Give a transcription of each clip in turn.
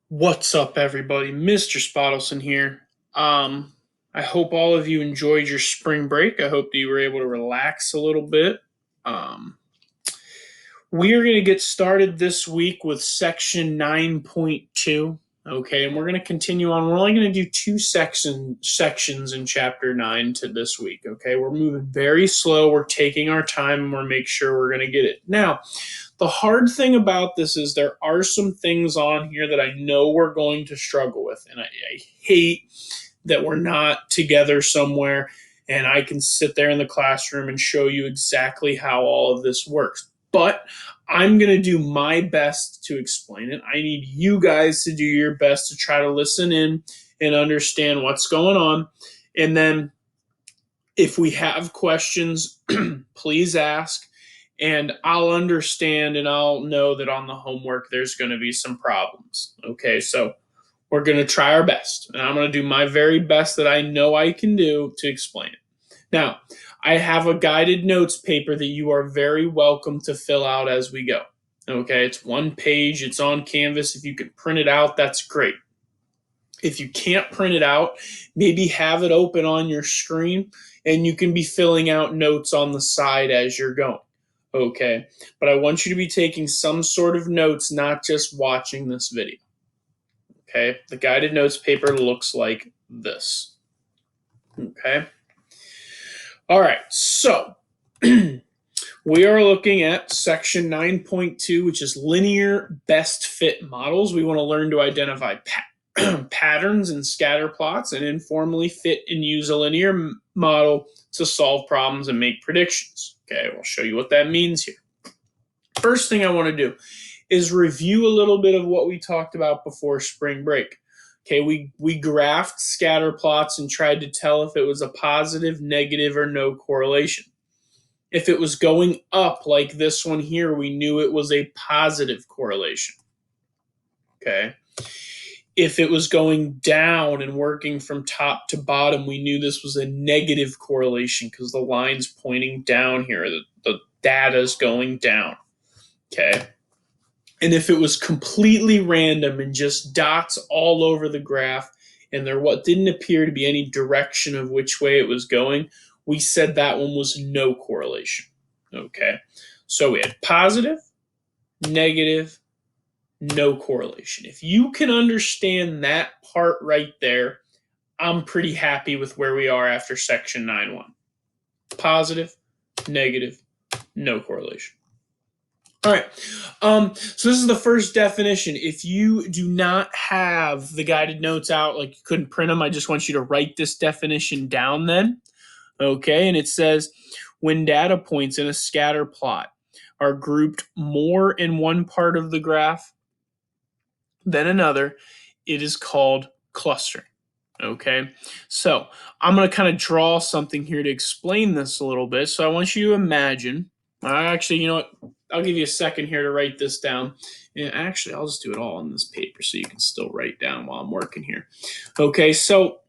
What's up, everybody? Mr. Spottelson here. I hope all of you enjoyed your spring break. I hope that you were able to relax a little bit. Um, we are going to get started this week with section 9.2. Okay, and we're going to continue on. We're only going to do two sections in chapter 9 to this week. Okay, we're moving very slow. We're taking our time and we're making sure we're going to get it. Now, the hard thing about this is there are some things on here that I know we're going to struggle with. And I hate that we're not together somewhere and I can sit there in the classroom and show you exactly how all of this works. But I'm going to do my best to explain it. I need you guys to do your best to try to listen in and understand what's going on. And then if we have questions, please ask, and I'll understand and I'll know that on the homework there's going to be some problems. Okay, so we're going to try our best, and I'm going to do my very best that I know I can do to explain it. Now, I have a guided notes paper that you are very welcome to fill out as we go. Okay, it's one page, it's on Canvas. If you can print it out, that's great. If you can't print it out, maybe have it open on your screen and you can be filling out notes on the side as you're going. Okay, but I want you to be taking some sort of notes, not just watching this video. Okay, the guided notes paper looks like this. Okay, all right, so we are looking at section 9.2, which is linear best fit models. We want to learn to identify patterns and scatter plots and informally fit and use a linear model to solve problems and make predictions. Okay, we'll show you what that means here. First thing I want to do is review a little bit of what we talked about before spring break. Okay, we graphed scatter plots and tried to tell if it was a positive, negative, or no correlation. If it was going up like this one here, we knew it was a positive correlation. Okay. If it was going down and working from top to bottom, we knew this was a negative correlation because the line's pointing down here. The data is going down. Okay. And if it was completely random and just dots all over the graph, and there what didn't appear to be any direction of which way it was going, we said that one was no correlation. Okay. So we had positive, negative, no correlation. If you can understand that part right there, I'm pretty happy with where we are after section 9.1. Positive, negative, no correlation. All right. So this is the first definition. If you do not have the guided notes out, like you couldn't print them, I just want you to write this definition down then. Okay. And it says when data points in a scatter plot are grouped more in one part of the graph than another, it is called clustering. Okay, so I'm going to kind of draw something here to explain this a little bit. So I want you to imagine. Actually, you know what? I'll give you a second here to write this down. And actually, I'll just do it all on this paper so you can still write down while I'm working here. Okay, so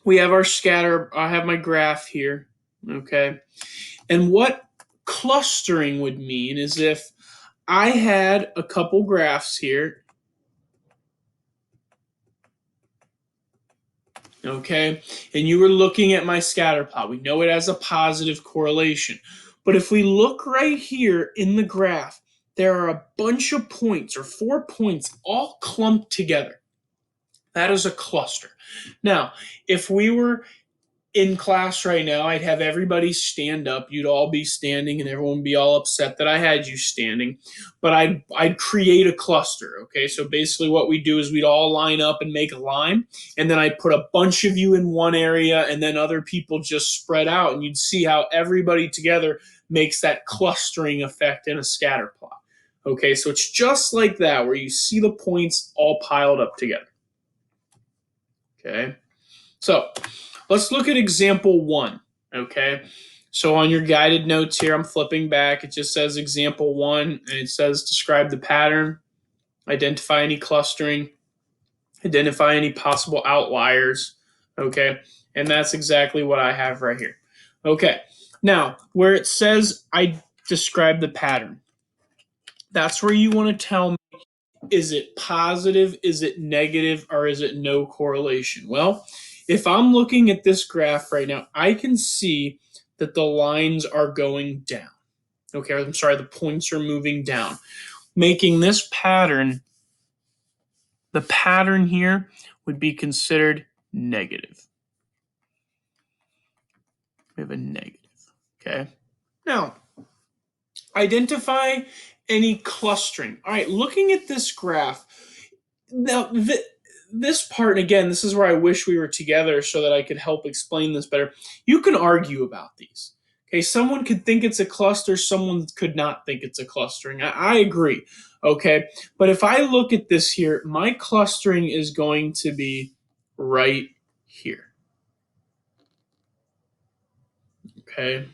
we have our scatter. I have my graph here. Okay, and what clustering would mean is if I had a couple graphs here. Okay, and you were looking at my scatter plot. We know it has a positive correlation. But if we look right here in the graph, there are a bunch of points or 4 points all clumped together. That is a cluster. Now, if we were in class right now, I'd have everybody stand up. You'd all be standing, and everyone would be all upset that I had you standing. But I'd create a cluster. Okay, so basically, what we do is we'd all line up and make a line, and then I'd put a bunch of you in one area, and then other people just spread out, and you'd see how everybody together makes that clustering effect in a scatter plot. Okay, so it's just like that, where you see the points all piled up together. Okay, so let's look at example 1, okay? So on your guided notes here, I'm flipping back. It just says example 1, and it says describe the pattern, identify any clustering, identify any possible outliers, okay? And that's exactly what I have right here. Okay, now where it says I describe the pattern, that's where you want to tell me Is it positive? Is it negative? Or is it no correlation? Well, if I'm looking at this graph right now, I can see that the lines are going down. Okay, I'm sorry, the points are moving down, making this pattern, the pattern here would be considered negative. We have a negative. Okay. Now, identify any clustering. All right, looking at this graph, now this part, again, this is where I wish we were together so that I could help explain this better. You can argue about these. Okay, someone could think it's a cluster, someone could not think it's a clustering. I agree. Okay, but if I look at this here, my clustering is going to be right here. Okay,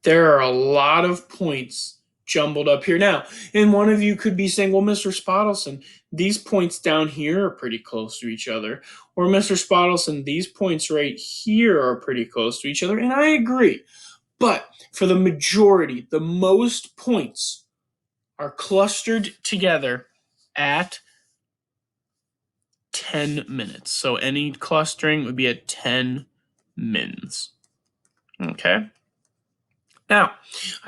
there are a lot of points jumbled up here. Now, and one of you could be saying, well, Mr. Spottelson, these points down here are pretty close to each other. Or Mr. Spottelson, these points right here are pretty close to each other. And I agree. But for the majority, the most points are clustered together at 10 minutes. So any clustering would be at 10 mins. Okay. Now,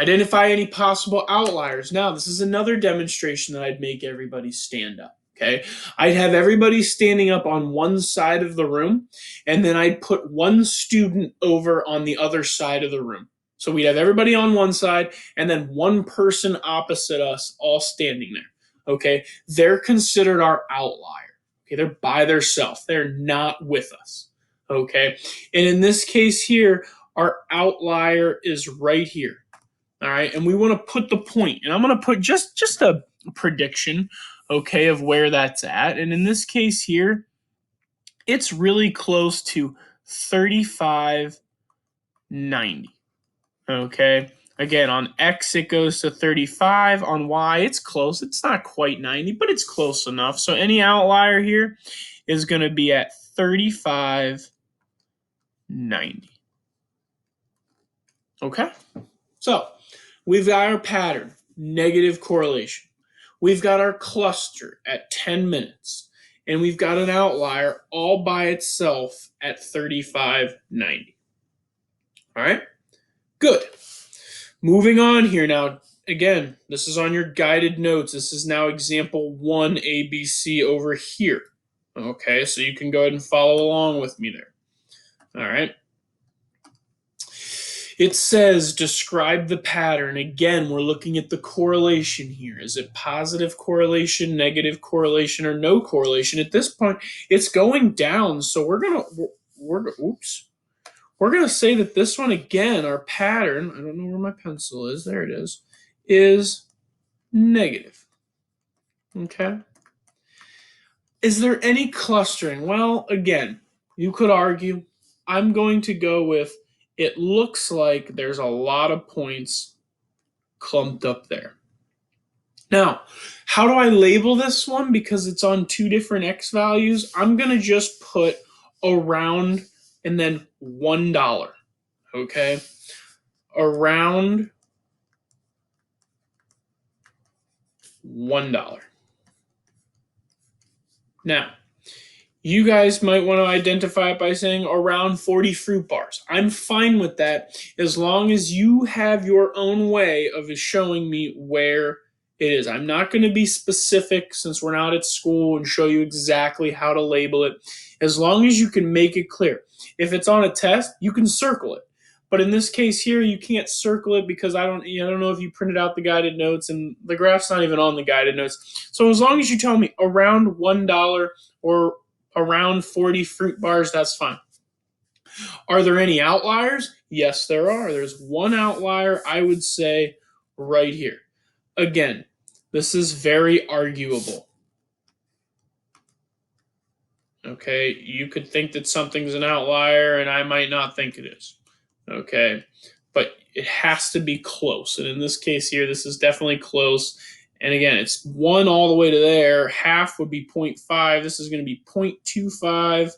identify any possible outliers. Now, this is another demonstration that I'd make everybody stand up. Okay. I'd have everybody standing up on one side of the room, and then I'd put one student over on the other side of the room. So we'd have everybody on one side and then one person opposite us all standing there. Okay. They're considered our outlier. Okay. They're by themselves. They're not with us. Okay. And in this case here, our outlier is right here. All right, and we want to put the point, and I'm going to put just a prediction, okay, of where that's at. And in this case here, it's really close to 35.90. Okay, again, on X it goes to 35, on Y it's close. It's not quite 90, but it's close enough. So any outlier here is going to be at 35.90. Okay, so we've got our pattern, negative correlation. We've got our cluster at 10 minutes. And we've got an outlier all by itself at 35.90. All right, good. Moving on here now. Again, this is on your guided notes. This is now example 1 ABC over here. Okay, so you can go ahead and follow along with me there. All right. It says describe the pattern. Again, we're looking at the correlation here. Is it positive correlation, negative correlation, or no correlation? At this point, it's going down. So we're gonna say that this one again, our pattern. I don't know where my pencil is. There it is negative. Okay. Is there any clustering? Well, again, you could argue. I'm going to go with it looks like there's a lot of points clumped up there. Now, how do I label this one? Because it's on two different X values, I'm going to just put around and then $1. Okay? Around $1. Now, you guys might want to identify it by saying around 40 fruit bars. I'm fine with that as long as you have your own way of showing me where it is. I'm not going to be specific since we're not at school and show you exactly how to label it. As long as you can make it clear. If it's on a test, you can circle it. But in this case here, you can't circle it because I don't know if you printed out the guided notes, and the graph's not even on the guided notes. So as long as you tell me around $1 or around 40 fruit bars, that's fine. Are there any outliers? Yes, there are. There's one outlier, I would say, right here. Again, this is very arguable. Okay, you could think that something's an outlier, and I might not think it is. Okay, but it has to be close. And in this case here, this is definitely close. And again, it's 1 all the way to there. Half would be 0.5. This is going to be 0.25.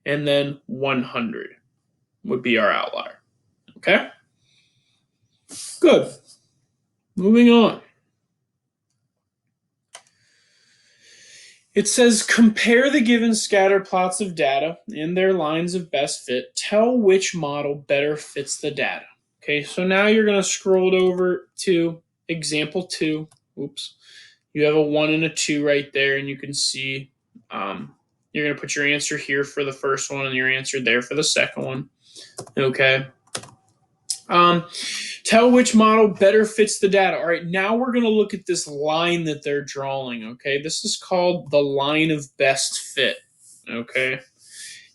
And then 100 would be our outlier. Okay? Good. Moving on. It says compare the given scatter plots of data and their lines of best fit. Tell which model better fits the data. Okay, so now you're going to scroll over to example 2. Oops. You have a 1 and a 2 right there, and you can see you're going to put your answer here for the first one and your answer there for the second one. Okay. Tell which model better fits the data. All right, now we're going to look at this line that they're drawing. Okay, this is called the line of best fit. Okay,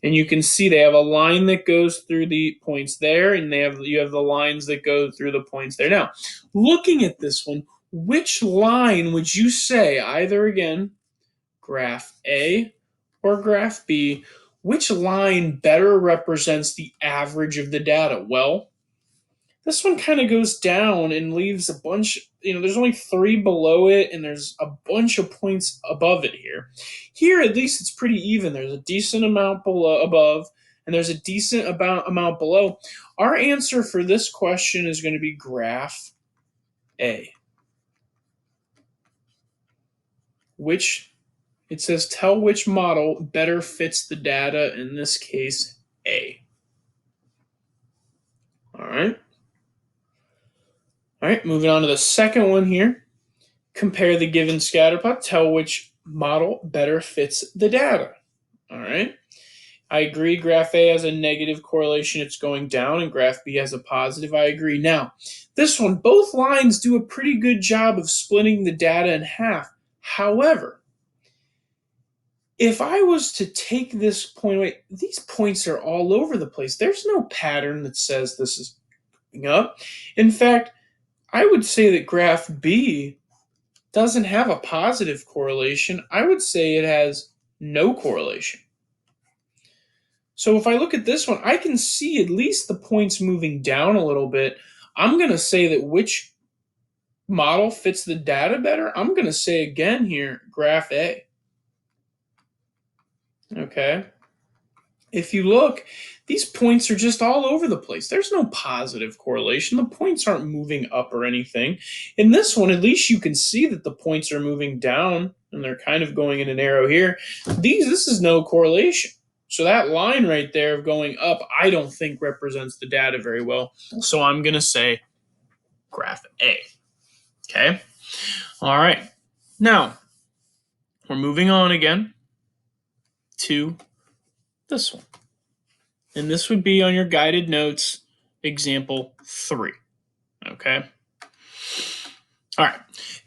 and you can see they have a line that goes through the points there, and you have the lines that go through the points there. Now, looking at this one, which line would you say, either again, graph A or graph B, which line better represents the average of the data? Well, this one kind of goes down and leaves a bunch, there's only 3 below it, and there's a bunch of points above it here. Here, at least, it's pretty even. There's a decent amount below, above, and there's a decent amount below. Our answer for this question is going to be graph A. It says tell which model better fits the data, in this case, A. All right. All right, moving on to the second one here. Compare the given scatter plot. Tell which model better fits the data. All right. I agree. Graph A has a negative correlation. It's going down, and graph B has a positive. I agree. Now, this one, both lines do a pretty good job of splitting the data in half. However, if I was to take this point away, these points are all over the place. There's no pattern that says this is going up. In fact, I would say that graph B doesn't have a positive correlation. I would say it has no correlation. So if I look at this one, I can see at least the points moving down a little bit. I'm going to say that which model fits the data better. I'm going to say again here, graph A. Okay. If you look, these points are just all over the place. There's no positive correlation. The points aren't moving up or anything. In this one, at least you can see that the points are moving down, and they're kind of going in an arrow here. This is no correlation. So that line right there of going up, I don't think represents the data very well. So I'm going to say graph A. Okay. All right. Now, we're moving on again to this one. And this would be on your guided notes, example 3. Okay. All right.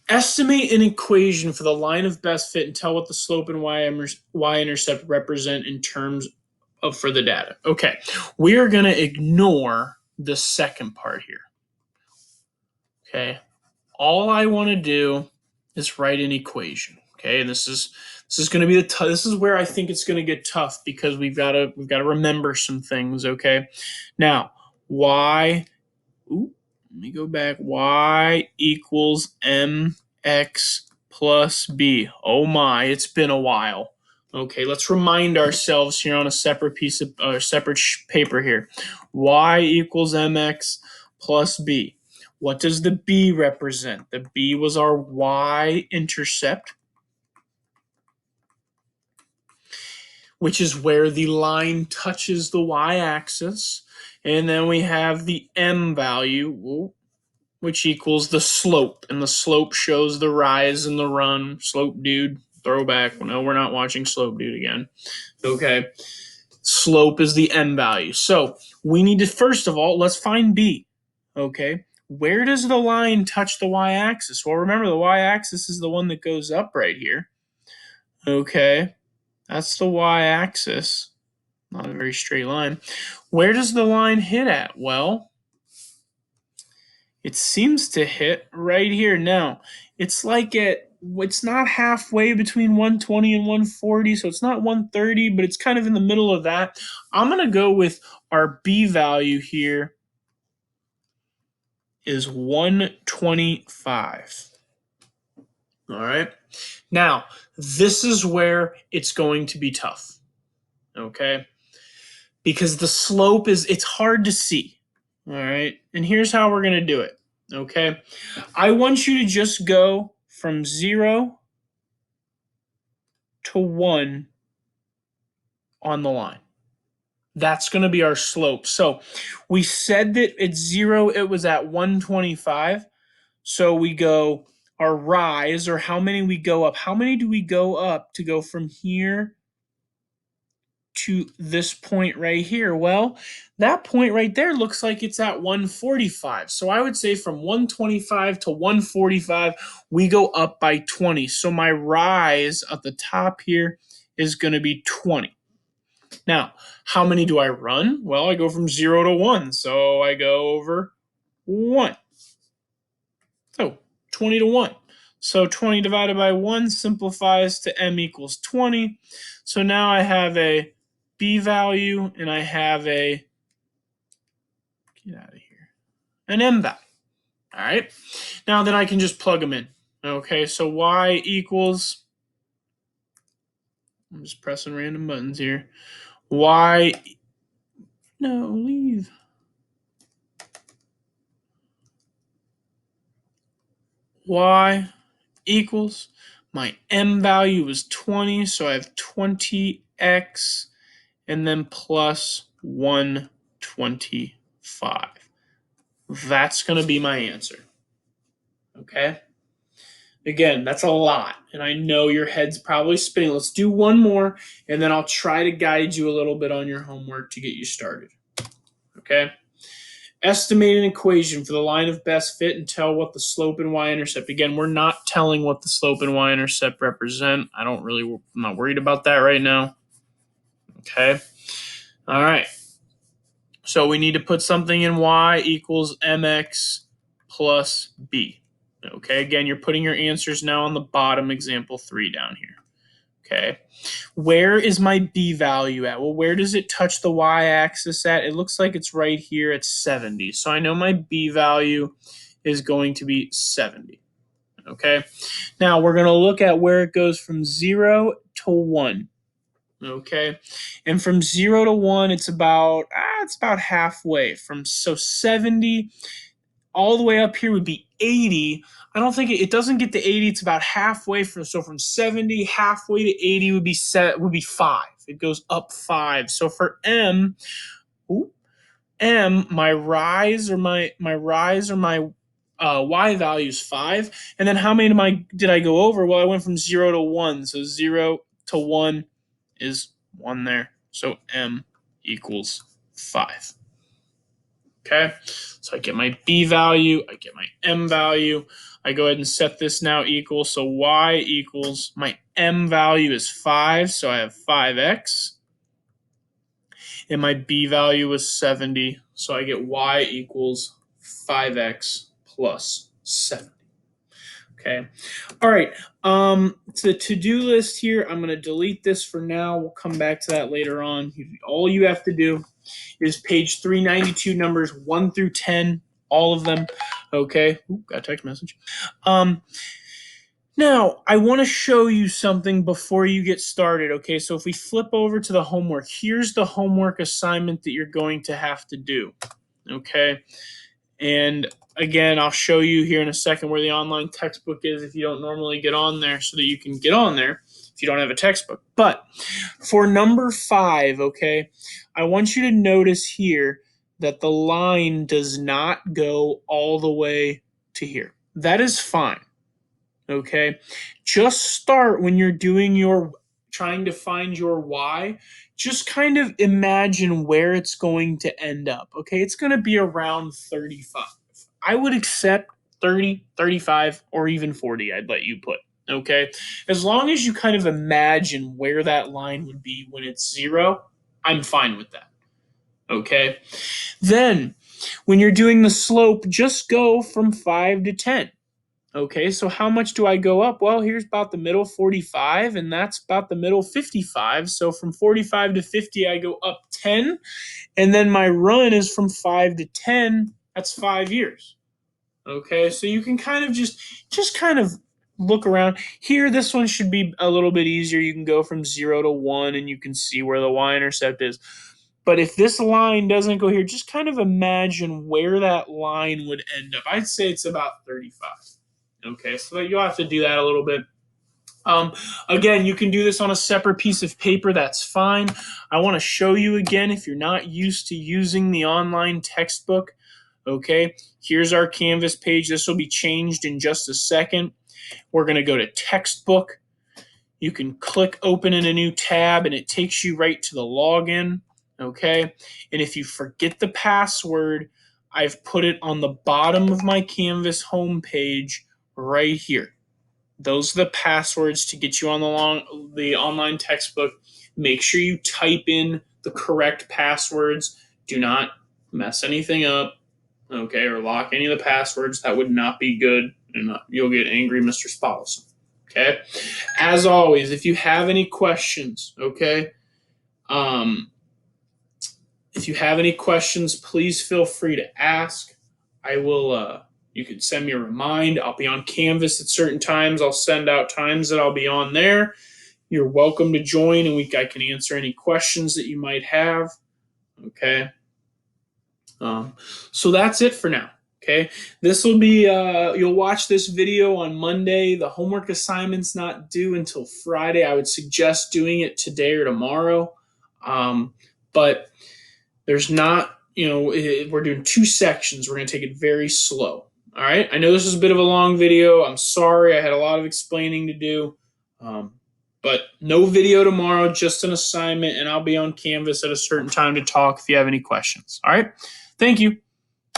Estimate an equation for the line of best fit and tell what the slope and y-intercept represent in terms of for the data. Okay. We are going to ignore the second part here. Okay. All I want to do is write an equation. Okay. And this is going to be this is where I think it's going to get tough, because we've got to remember some things. Okay. Now, let me go back. Y equals mx plus b. Oh my, it's been a while. Okay, let's remind ourselves here on a separate piece of separate paper here. Y equals mx plus b. What does the b represent? The b was our y-intercept, which is where the line touches the y-axis. And then we have the m value, which equals the slope. And the slope shows the rise and the run. Slope Dude, throwback. No, we're not watching Slope Dude again. Okay. Slope is the m value. So we need to, first of all, let's find b. Okay. Where does the line touch the y-axis? Well, remember, the y-axis is the one that goes up right here. Okay. That's the y-axis. Not a very straight line. Where does the line hit at? Well, it seems to hit right here. Now, it's not halfway between 120 and 140, so it's not 130, but it's kind of in the middle of that. I'm going to go with our B value here is 125. All right. Now, this is where it's going to be tough. Okay. Because the slope it's hard to see. All right. And here's how we're going to do it. Okay. I want you to just go from 0 to 1 on the line. That's going to be our slope. So we said that at 0, it was at 125. So we go our rise, or how many we go up. How many do we go up to go from here to this point right here? Well, that point right there looks like it's at 145. So I would say from 125 to 145, we go up by 20. So my rise at the top here is going to be 20. Now, how many do I run? Well, I go from 0 to 1. So I go over 1. So 20 to 1. So 20 divided by 1 simplifies to m equals 20. So now I have a b value and I have a, get out of here, an m value. All right. Now then I can just plug them in. Okay, so y equals, I'm just pressing random buttons here. Y, no, leave. Y equals, my m value is 20, so I have 20x and then plus 125. That's going to be my answer. Okay? Again, that's a lot, and I know your head's probably spinning. Let's do one more, and then I'll try to guide you a little bit on your homework to get you started. Okay? Estimate an equation for the line of best fit and tell what the slope and y-intercept. Again, we're not telling what the slope and y-intercept represent. I'm not worried about that right now. Okay. All right. So we need to put something in y equals mx plus b. Okay. Again, you're putting your answers now on the bottom, example 3 down here. Okay. Where is my b value at? Well, where does it touch the y-axis at? It looks like it's right here at 70. So I know my b value is going to be 70. Okay. Now we're going to look at where it goes from 0 to 1. Okay. And from 0 to 1, it's about halfway. So 70 all the way up here would be 80. I don't think it doesn't get to 80. It's about halfway from 70 halfway to 80 would be 5. It goes up 5. So for m, my rise or my y value is 5. And then how many did I go over? Well, I went from 0 to 1. So 0 to 1 is 1 there. So m equals 5. Okay, so I get my b value, I get my m value. I go ahead and set this now equal. So y equals, my m value is 5, so I have 5x. And my b value is 70, so I get y equals 5x plus 70. Okay. All right. The to-do list here, I'm going to delete this for now. We'll come back to that later on. All you have to do is page 392, numbers 1 through 10, all of them. Okay. Ooh, got a text message. Now, I want to show you something before you get started. Okay. So if we flip over to the homework, here's the homework assignment that you're going to have to do. Okay. And again, I'll show you here in a second where the online textbook is if you don't normally get on there, so that you can get on there if you don't have a textbook. But for number 5, okay, I want you to notice here that the line does not go all the way to here. That is fine. Okay, just start when you're trying to find your y. Just kind of imagine where it's going to end up. Okay, it's going to be around 35. I would accept 30, 35, or even 40. I'd let you put. Okay, as long as you kind of imagine where that line would be when it's 0, I'm fine with that. Okay, then when you're doing the slope, just go from 5 to 10. Okay, so how much do I go up? Well, here's about the middle 45, and that's about the middle 55. So from 45 to 50, I go up 10. And then my run is from 5 to 10. That's 5 years. Okay, so you can kind of just kind of look around. Here, this one should be a little bit easier. You can go from 0 to 1, and you can see where the y-intercept is. But if this line doesn't go here, just kind of imagine where that line would end up. I'd say it's about 35. Okay, so you'll have to do that a little bit. Um, Again, you can do this on a separate piece of paper. That's fine. I want to show you again if you're not used to using the online textbook. Okay, here's our Canvas page. This will be changed in just a second. We're going to go to textbook. You can click open in a new tab and it takes you right to the login. Okay, and if you forget the password, I've put it on the bottom of my Canvas homepage right here. Those are the passwords to get you on the online textbook. Make sure you type in the correct passwords. Do not mess anything up, okay, or lock any of the passwords. That would not be good, and you'll get angry, Mr. Spottlesome. Okay. As always, if you have any questions, okay, um, if you have any questions, please feel free to ask. I will. You can send me a remind. I'll be on Canvas at certain times. I'll send out times that I'll be on there. You're welcome to join, and I can answer any questions that you might have. Okay. Um, so that's it for now. Okay. This will be. You'll watch this video on Monday. The homework assignment's not due until Friday. I would suggest doing it today or tomorrow. But there's not, we're doing 2 sections. We're going to take it very slow. All right. I know this is a bit of a long video. I'm sorry. I had a lot of explaining to do. But no video tomorrow, just an assignment, and I'll be on Canvas at a certain time to talk if you have any questions. All right. Thank you.